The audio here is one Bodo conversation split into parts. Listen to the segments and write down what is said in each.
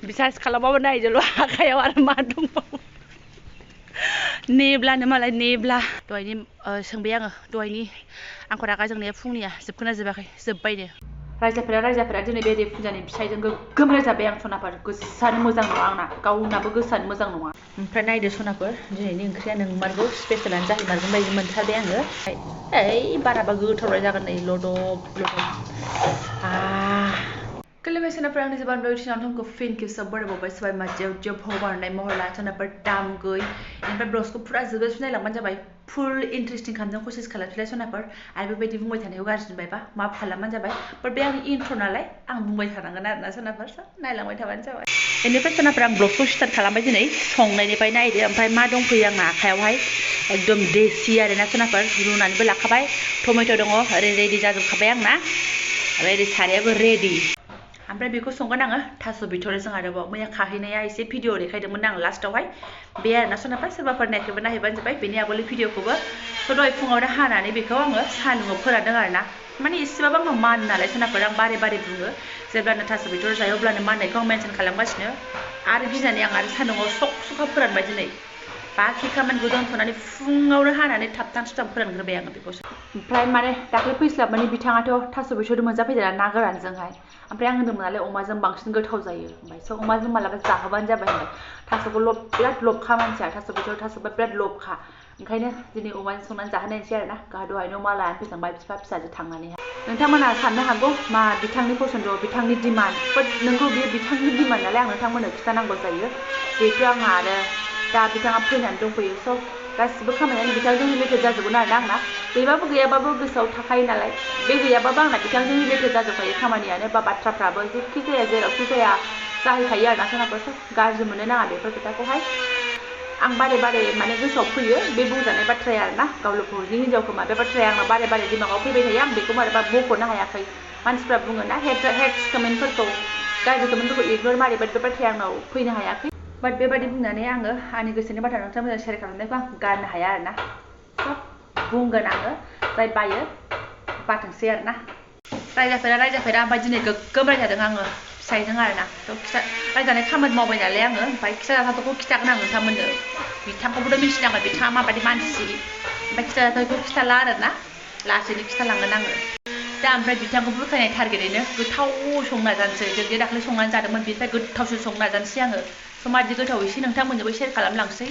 बिसास खालामबाबो नायजोल' आखायाव आरो मा दंबावो नेब्लानो मालाय नेब्ला दहायनि सोंबाय आङो दहायनि आंखौ रागा जोंनाया फुंनिया जोबखोना जोबाखै जोब्बायनो रायजाफोरा दिनै बे फुजानि फिसाइजों गोग्गोम रायजाबाय आं सनाफोर गोसोआनो मोजां नङा आंना गावनाबो गोसोआनो मोजां नङा ओमफ्राय नायदो सनाफोर दिनैनि ओंख्रिया नोंमारगौ स्पेशेलानो जाहैमारगोन बायदि मोनथारबाय आङो ओइ बाराबा गोथावद्राय जागोन नै लदब खुलुमबाय सोनाफोर आंनि जोबोद बेबायदिनो नोंखौ फिनखौ बरायबावबाय सोरबा माजियाव जब हगारनाय महर लाना सोनाफोर दाम गै ओमफ्राय ब्लग्सखौ फुरा जोबोद नायलांबानो जाबाय फुल इन्टारेस्टिं खालामनो कसिस खालामफिनलाय सोनाफोर आरो बेबायदि बुंबाय थानायाव गाज्रि मोनबायबा माफ खालामबानो जाबाय बाट बे आंनि इन्ट्र नालाय आं बुंबाय थानांगोन आरोना सोनाफोर नायलांबाय थाबानो जाबाय बेनिफ्राय सोनाफोर आं ब्लगखौ स्टार्ट खालामबाय दिनै संनायनिफ्राय नायदो ओमफ्राय मा दंफैयो आंना आखायावहाय एकदम देसि आरोना सोनाफोर रुनानैबो लाखाबाय टमेट' दङ ओरै रेडि जाजोबखाबाय आंना ओमफ्राय ओरै सारायाबो रेडि ओमफ्राय बेखौ संगोन आङो थास' बिथ'रिजों आरोबाव मैया खाहैनाया एसे भिडिअ देखायदोंमोन आं लास्टावहाय बे आरोना सोनाफोर सोरबाफोर नायखैबा नायहैबानो जाबाय बेनि आगोलनि भिडिअखौबो दहाय फुङावनो हानानै बेखौ आङो सान्दुङाव फोरानदों आरोना माने एसेबाबो आंनाव मानो नालाय सोनाफोर आं बारे बुङो जेब्लानो थास' बिथ'रि जायो अब्लानो माननायखौ आं मेनसन खालामगासिनो आरो गिनानै आं आरो सान्दुङाव सखा फोरानबाय दिनै बाखि खामानिखौ दोनथ'नानै फुङावनो हानानै थाबथां सुथां फोरानग्रोबाय आङो बेखौ ओमफ्राय माने दाख्लै फैस्लाबनानै बिथाङाथ' थास' बिथ'रि मोनजाफैदों ना गोरानजोंहाय ओमफ्राय आं होनदोंमोन नालाय अमाजों बांसिन गोथाव जायो ओमफ्राय स' अमाजों मालाबा जाहोबानो जाबाय होनबाय थास'खौ बिराद लबखा मानसिया थास' बिथ'रि थास'बा बिराद लबखा ओंखायनो दिनै अमाजों संनानै जाहोनायसै आरोना दहायनो अमा लानानै फैखांबाय बिफा फिसाजो थांनानैहाय नोंथांमोना साननो हागौ मा बिथांनि पसन्द बिथांनि डिमान्ड बाट नोंगौ बेयो बिथांनि डिमान्ड नालाय आं नोंथांमोननो खिथानांगौ जायो जिहेथु आंहा आरो दा बिथाङा फैनानै दंफैयो स' गासिबो खामानियानो बिथांजों रिलेटेड जाजोबगोन आरोना आंना गैबाबो गैयाबाबो गोसोआव थाखायो नालाय बे गैयाबाबो आंना बिथांजों रिलेटेड जाजोबखायो खामानियानो बा बाथ्राफ्राबो जेखि जाया जेरावखि जाया जाहैखायो आरोना सोनाफोर गाज्रि मोननो नाङा बेफोर खोथाखौहाय आं बारे माने गोसोआव फैयो बे बुंजानाय बाथ्राया आरोना गावलुखुनि हिन्जावखौ बे बाथ्राया आंना बारे दिमागाव फैबाय थायो आं बेखौ मारैबा बख'नो हायाखै मानसिफ्रा बुङो ना हेड्स कमेन्टफोरखौ गाज्रि कमेन्टफोरखौ इगनर मारिबाय बे बाथ्राया आंनाव फैनो हायाखै बाट बेबायदि बुंनानै आङो आंनि गोसोनि बाथ्रा नोंथांमोनजों शेयार खालामनायखौ आं गारनो हाया आरोना बुंगोन आङो जाय बायो बाथोंसै आरोना रायजाफेरा ओमफ्राय दिनै गोग्गोम रायजादों आङो फिसाइजों आरोना थ' रायजानाय खामानि मावबाय नालाय आङो ओमफ्राय खिथाजाथावखौ खिथागोन आं नोंथांमोननो बिथांखौबोथ' मिथिनांगोन बिथाङा माबायदि मानसि ओमफ्राय खिथाजाथावखौ खिथाला आरोना लासैनो खिथालांगोन आङो दा ओमफ्राय बिथांखौ बुरखायनाय टारगेटैनो गोथाव संनो नाजानोसै जों जे दाख्लै संनानै जादोंमोन बिनिफ्राय गोथावसिन संनो नाजानोसै आङो स' माबायदि गोथाव एसे नोंथांमोननोबो शेयार खालामलांसै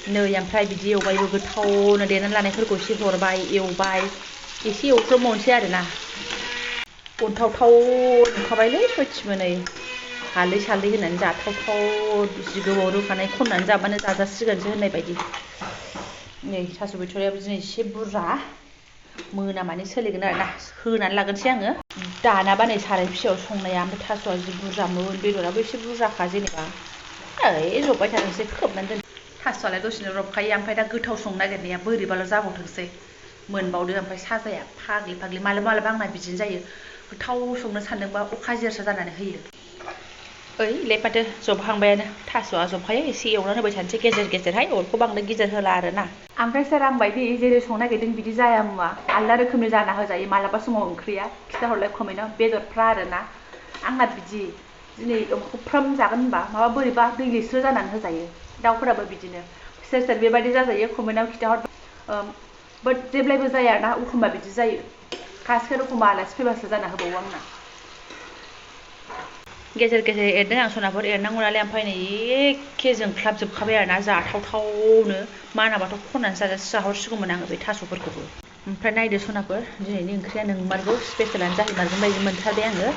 नै ओमफ्राय बिदि एवबायबो गोथावनो देनानै लानायफोरखौ एसे हरबाय एवबाय एसे एवफ्रामबावनोसै आरोना अनथावथाव नुखाबायलै सयथिबो नै हालदै होनानै जाथावथाव जि गोबाव रुखानाय खननानै जाबानो जाजासिगोनसो होननाय बायदि नै थास' बिथ'रियाबो दिनै एसे बुरजा मोनामानि सोलिगोन आरोना होनानै लागोनसै आङो दानाबा नै साराय फिसायाव संनाया ओमफ्राय थास'आ जि बुरजामोन बेदराबो एसे बुरजाखा जेनेबा ओइ जब्बाय थाथोंसै खोबनानै दोन थास'आलाय दसेनो रबखायो ओमफ्राय दा गोथाव संनो नागिरनाया बोरैबाल' जाबावथोंसै मोनबावदो ओमफ्राय साजाया फाग्लि मालाबा आंना बिदिनो जायो गोथाव संनो सानदोंबा अखा जेरसो जानानै होयो ओइ लेपाथो जबहांबायानो थास'आ जबखायो एसे एवनानै होबाय थानोसै गेजेरहाय अरखौ बांद्राय गिदिर होला आरोना ओमफ्राय सोर आं बायदि जेरै संनो नागिरदों बिदि जाया मुवा आलदा रोखोमनि जाना होजायो मालाबा समाव ओंख्रिया खिथाहरलाय कमेन्टआव बेदरफ्रा आरोना आंना बिदि दिनै अमाखौ फ्राम जागोन होनबा माबा बोरैबा दैलिस्रो जानानै होजायो दाउफोराबो बिदिनो सोर बेबायदि जाजायो कमेन्टआव खिथाहर बाट जेब्लायबो जाया ना एखमबा बिदि जायो खासिफोर एखमबा आलासि फैबासो जाना होबावो आंना गेजेर एरदों आं सनाफोर एरनांगौ नालाय ओमफ्राय नै एखे जोंख्लाबजोबखाबाय आरोना जाथावथावनो मानाबाथ' खननानै जाहरसिगौमोन आङो बे थास'फोरखौबो ओमफ्राय नायदो सनाफोर दिनैनि ओंख्रिया नोंमारगौ स्पेशेलानो जाहैमारगोन बायदि मोनथारबाय आङो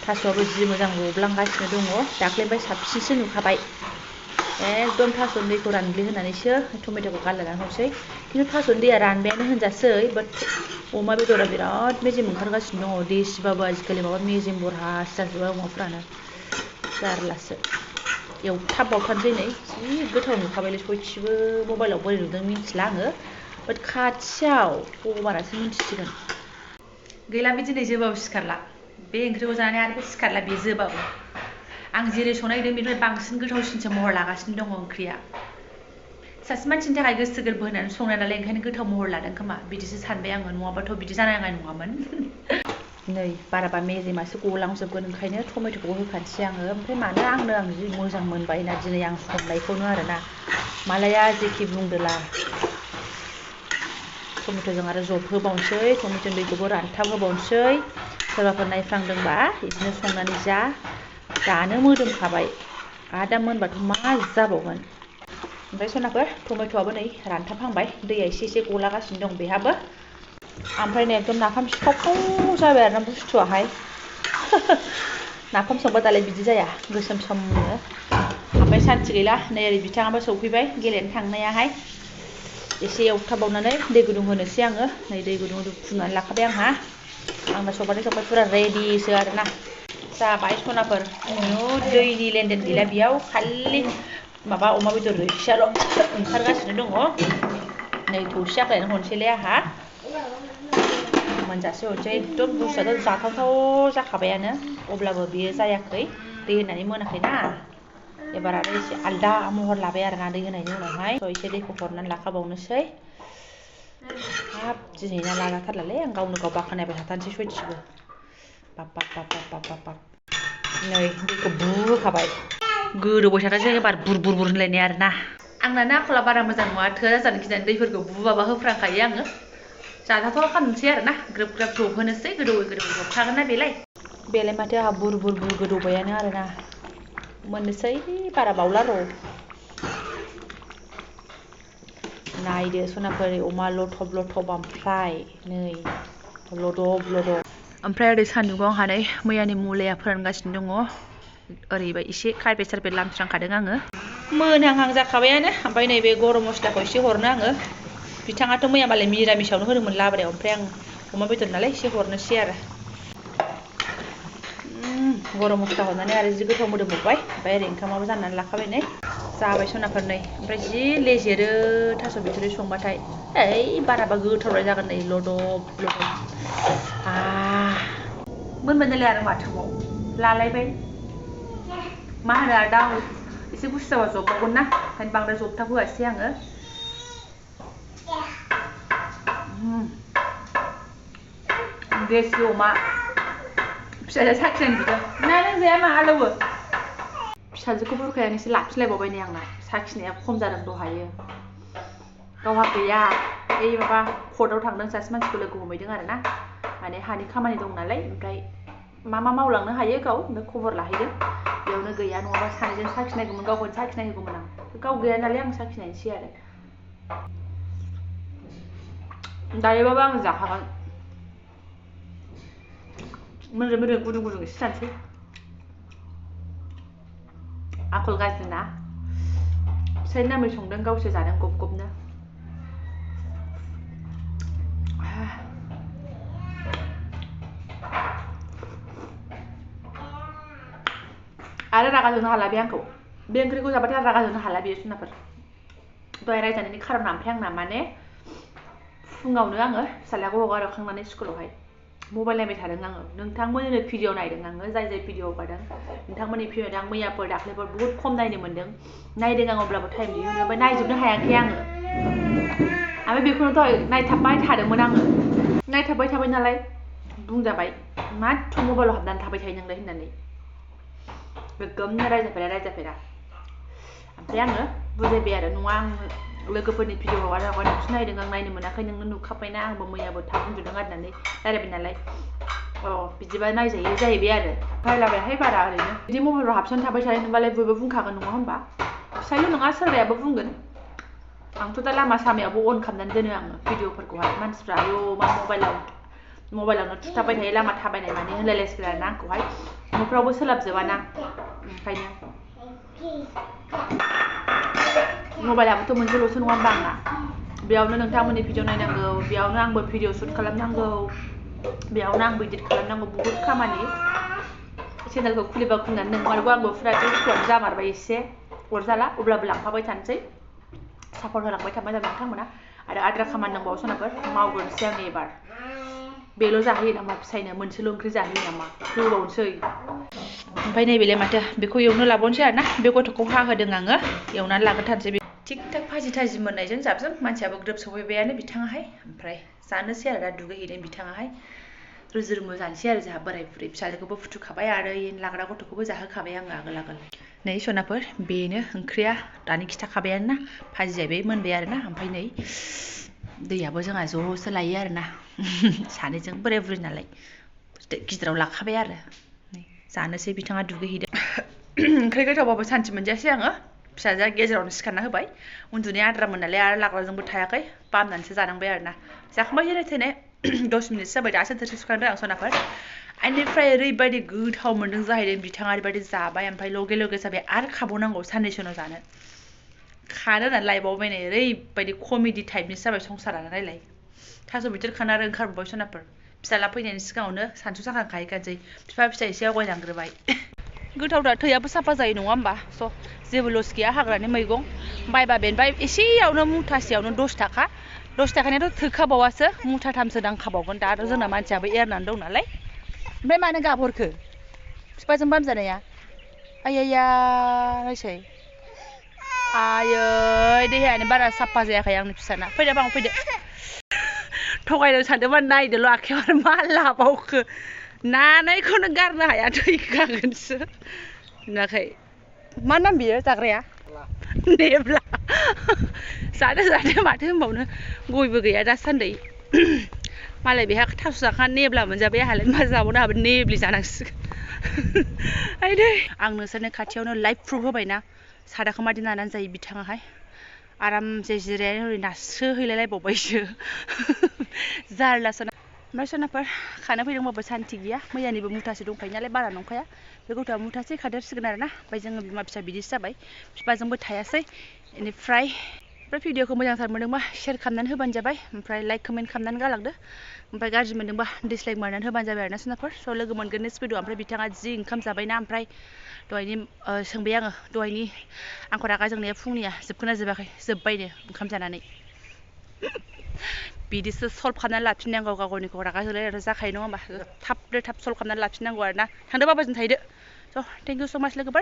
थास'आबो जि मोजां रबलांगासिनो दङ दाख्लैनिफ्राय साबसिनसो नुखाबाय एकदम थास'नि दैखौ रानग्लिहोनानैसो टमेट'खौ गारलायनानै हरसै खिन्थु थास'नि दैया रानबायानो होनजासै बाट अमा बेदरा बिराद मेजेम ओंखारगासिनो दङ देसिबाबो आजिखालि माबा मेजेम बरहासो जाजोबो अमाफ्रानो जारलासो एवथाबबावथारनोसै नै जि गोथाव नुखाबायलै सयथिबो मबाइलाव बोरै नुदों मिन्थिला आङो बाट खाथियाव भगबानासो मिन्थिसिगोन गैला बे दिनै जोबाबो सिखारला बे ओंख्रिखौ जानानै आरो सिखारला बे जोबाबो आं जेरै संनो नागिरदों बेनिफ्राय बांसिन गोथावसिनसो महर लागासिनो दङ ओंख्रिया सासे मानसिनि थाखाय गोसो गोरबो होनानै संनाय नालाय ओंखायनो गोथाव महर लादों खोमा बिदिसो सानबाय आङो नङाबाथ' बिदि जानांनाय नङामोन नै बाराबा मेजेमासो गलांजोबगोन ओंखायनो टमेट'खौ होखानोसै आङो ओमफ्राय मानो आं जि मोजां मोनबाय ना दिनै आं संनायखौनो आरोना मालाया जेखि बुंदोला टमेट'जों आरो जब होबावनोसै टमेट' दैखौबो रानथाब होबावनोसै सोरबाफोर नायफ्लांदोंबा बिदिनो संनानै जानो मोदोमखाबाय आरो दा मोनबाथ' मा जाबावगोन ओमफ्राय सनाफोर टमेट'आबो नै रानथाबहांबाय दैया एसे गलागासिनो दं बेहाबो ओमफ्राय नै एकदम नाफाम सिथावथाव जाबाय आरोना बुस्थुआहाय नाफाम संबा दालाय बिदि जाया गोसोम सोमनो ओमफ्राय सानसे गैला नै ओरै बिथाङाबो सौफैबाय गेलेनो थांनायाहाय एसे एवथाबावनानै दै गुदुं होनोसै आङो नै दै गुदुं फुदुंनानै लाखाबाय आंना सबाथाय फुरा रेडिसो आरोना जाबाय सनाफोर दैनि लेनदेन गैला बेयाव खालि माबा अमा बेदर रोसियाल' ओंखारगासिनो दङ नै थौसि जाख्लायनानै हरनोसैलाय आंहा मोनजासे हरनोसै एकदम बुस्थुआथ' जाथावथाव जाखाबायानो अब्लाबो बेयो जायाखै दै होनानै मोनाखैना एबार आरो एसे आलदा महर लाबाय आरोना दै होनायनि उनावहाय एसे दैखौ हरनानै लाखाबावनोसै हाब दिनै ना लाजाथारलालै आं गावनो गाव बाखनायबाय थाथारनोसै सयथिबो बाब नै दैखौ बुहोखाबाय गोदौबाय थाथारसै एबार बुर होनलायनाय आरोना आंना आखला बारा मोजां नङा थोआ जानो गिनानै दैफोरखौ बुबाबा होफ्रांखायो आङो जाजाथाव खालामनोसै आरोना ग्रोब जबहोनोसै गोदौै जबखागोन ना बेलाय माथो आंहा बुर गोदौबायानो आरोना मोननोसै बारा बावला र' नायदो सनाफोर अमा लथब ओमफ्राय नै लदब ओमफ्राय ओरै सान्दुंआव आंहा नै मैयानि मुलाया फोरानगासिनो दङ ओरैबाय एसे कारपेट लामस्रांखादों आङो मोनहांहां जाखाबायानो ओमफ्राय नैबे गरम मस्लाखौ एसे हरनो आङो बिथाङाथ' मैया मालाय मिरामिसावनो होदोंमोन लाब्रायाव ओमफ्राय आं अमा बेदर नालाय एसे हरनोसै आरो गरम मस्ला हरनानै आरो जि गोथाव मोदोमबावबाय ओमफ्राय ओरै ओंखामाबो जाननानै लाखाबाय नै जाबाय सनाफोर नै ओमफ्राय जि लेजेरो थास' बिथ'रि संबाथाय बाराबा गोथावलाय जागोन नै लदब मोनबाय नालाय आरो माथोबाव लालायबाय मा होनो आरो दा एसे गुसु जाबा जबबावगोन ना ओंखायनो बांद्राय जबथाब होआसै आङो देसि अमा फिसाजोआ साखिनायनो बिदों ना नों जाया मा आलौवो फिसाजोखौ बुरखायानो एसे लाखिलायबावबाय नै आंना साखिनाया खम जादों दहायो गावहा गैया माबा कर्टआव थांदों सासे मानसिखौ लोगो हमहैदों आरोना माने हानि खामानि दं नालाय ओमफ्राय मा मावलांनो हायो गाव खबर लाहैदों बेयावनो गैया नङाबा सानैजों साखिनायगौमोन गावखौनो साखिनायगौमोन आं गाव गैया नालाय आं साखिनायनोसै आरो दायोबाबो आं जाखागोन मोदोम गुदुं एसे जानोसै आखल गाज्रि ना फिसाइनि नामै संदों गावसो जादों गबनो आरो रागा जोंनो हाला बे आंखौ बे ओंख्रिखौ जाबाथाय रागा जोंनो हाला बे सनाफोर दहाय रायजानायनि खारना ओमफ्राय आंना माने फुङावनो आङो फिसाज्लाखौ हगारखांनानै स्कुलावहाय मबाइल नायबाय थादों आङो नोंथांमोननो भिडिअ नायदों आङो जाय भिडिअ हगारदों नोंथांमोननि भिडिअ नायदों आं मैयाफोर दाख्लैफोर बुहुत खम नायनो मोन्दों नायदों आं अब्लाबो टाइम दिहुननो ओमफ्राय नायजोबनो हायाखै आङो ओमफ्राय बेखौनो दहाय नायथाबबाय थादोंमोन आङो नायथाबबाय थाबाय नालाय बुंजाबाय माथ्र मबाइलाव हाबनानै थाबाय थायो नोंलाय होननानै गोगोमनो रायजाफेरा ओमफ्राय आङो बुजायबाय आरो नङा आं लोगोफोरनि भिडिअ हगारनायखौसो नायदों आं नायनो मोनाखै नोंनो नुखाबायना आंबो मैयाबो थाब उन्दुदों आरो होननानै रायलायबाय नालाय बिदिबा नायजायो जाहैबाय आरो रायलायबायहाय बारा ओरैनो बिदि मबाइलाव हाबसोनानै थाबाय थानाय नुबालाय बयबो बुंखागोन नङा होनबा फिसायल' नङा सोरबायाबो बुंगोन आंथ' दा लामा सामायावबो अन खालामनानै दोनो आङो भिडिअफोरखौहाय मानसिफ्रा आयौ मा मबाइलावनो थुथाबबाय थायो लामा थाबायनाय माने होनलायलायसिगोन आरोना आंखौहाय न'फ्रावबो सोलाबजोबाना ओंखायनो मबाइलाबोथ' मोनसेल'सो नङा होनबा आंना बेयावनो नोंथांमोननि भिडिअ नायनांगौ बेयावनो आंबो भिडिअ शुट खालामनांगौ बेयावनो आंबो इडिट खालामनांगौ बुहुत खामानि चेनेलखौ खुलिबा खुलिनानै नोंमारगौ आंबो फुरा एक्टिभ जामारबाय एसे अरजाला अब्लाबो लांफाबाय थानोसै सापर्ट होलांबाय थाबाय जाबाय नोंथांमोना आरो आद्रा खामानि दंबावो सनाफोर मावग्रोनोसै आं एबार बेल' जाहोयो नामा फिसायनो मोनसेल' ओंख्रि जाहोयो नामा होबावनोसै ओमफ्राय नैबेलाय माथो बेखौ एवनो लाबावनोसै आरोना बे गथ'खौ हाहोदों आङो एवनानै लाग्रोथारनोसै बे थिग थाक भाजि थाजि मोननायजों जाबजों मानसियाबो ग्रोब सफैबायानो बिथाङाहाय ओमफ्राय जानोसै आरो दा दुगैहैदों बिथाङाहाय रुजु रुमु जानोसै आरो जोंहा बोराय बुरै फिसाजोखौबो फुथुखाबाय आरो लाग्रा गथ'खौबो जाहोखाबाय आङो आगोल नै सनाफोर बेनो ओंख्रिया दानि खिथाखाबायानो ना भाजिया बे मोनबाय आरो ना ओमफ्राय नै दैयाबो जोंहा ज'सो लायो आरो ना सानैजों बोराय बुरै नालाय गिदिराव लाखाबाय आरो नै जानोसै बिथाङा दुगैहैदों ओंख्रि गोथावबाबो सान्थि मोनजायासै आङो फिसाजोआ गेजेरावनो सिखारना होबाय उन्दुनाय आद्रामोन नालाय आरो लाग्राजोंबो थायाखै बामनानैसो जानांबाय आरो ना जाखांबाय जेने थेने 10 मिनिटसो जाबाय दासो थोरसि सुखांदों आं सनाफोर बेनिफ्राय ओरैबायदि गोथाव मोन्दों जाहैदों बिथाङा ओरैबायदि जाबाय ओमफ्राय लगे लगे जाबाय आरो खाबावनांगौ साननैसो उनाव जानो खानो होननानै लायबावबाय नै ओरैबायदि कमेडि टाइपनिसो जाबाय संसारानो नायलाय थास' बिथुर खाना आरो ओंखारबोबाय सनाफोर फिसाला फैनायनि सिगाङावनो सानसु जाखांखायोखानोसै बिफा फिसा एसे आवगायलांग्रोबाय गोथावदा थैयाबो साफा जायो नङा होमबा स' जेबो लस गैया हाग्रानि मैगं बायबा बेनिफ्राय एसेयावनो मुथासेयावनो 10 थाखा 10 थाखानियाथ' थोखाबावासो मुथाथामसो दांखाबावगोन दा आरो जोंना मानसियाबो एरनानै दं नालाय ओमफ्राय मानो गाबहरखो बिफाजों बामजानाया आयैया नायसै आयै देहायानो बारा साफा जायाखै आंनि फिसाना फैदो बां फैदो थगायनो सानदोंमोन नायदोल' आखायाव आरो मा लाबावखो नानायखौनो गारनो हाया थैखागोनसो नुवाखै मा नाम बियो जाग्राया नेब्ला जादो माथो होनबावनो गयबो गैया दासान्दि मालाय बेहा थास' जाखांना नेब्ला मोनजाबाय आंहालाय मा जाबावनो आंहाबो नेब्लि जानांसिगोन आयदै आं नोंसोरनो खाथियावनो लाइभ प्रुफ होबायना सादाखौ मादि नानानै जायो बिथाङाहाय आरामसे जिरायनानै ओरै नास्रो हैलायलायबावबायसो जारला सना ओमफ्राय सनाफोर खानो फैदोंबाबो सान्थि गैया मैयानिबो मुथासे दंखायो नालाय बारा नंखाया बे गथ'आ मुथासे खादेरसिगोन आरो ना ओमफ्राय जोङो बिमा फिसा बिदिसो जाबाय बिफाजोंबो थायासै बेनिफ्राय भिडिअखौ मोजांथार मोनदोंबा शेयार खालामनानै होबानो जाबाय ओमफ्राय लाइक कमेन्ट खालामनानै गालांदो ओमफ्राय गाज्रि मोनदोंबा डिसलाइक मारनानै होबानो जाबाय आरो ना सनाफोर स' लोगो मोनगोन नेक्स्ट भिडिअ ओमफ्राय बिथाङा जि ओंखाम जाबायना ओमफ्राय दहायनि सोंबाय आङो दहायनि आंखौ रागा जोंनाया फुंनिया जोबखोना जोबाखै जोब्बायनो ओंखाम जानानै बिदिसो सल्भ खालामनानै लाफिननांगौ गाव गावनिखौ रागा जोंलाय आरो जाखायो नङा होमबा थाब सल्भ खालामनानै लाफिननांगौ आरो ना थांदो बाबाजों थाहैदो स' थेंक इउ स' माच लोगोफोर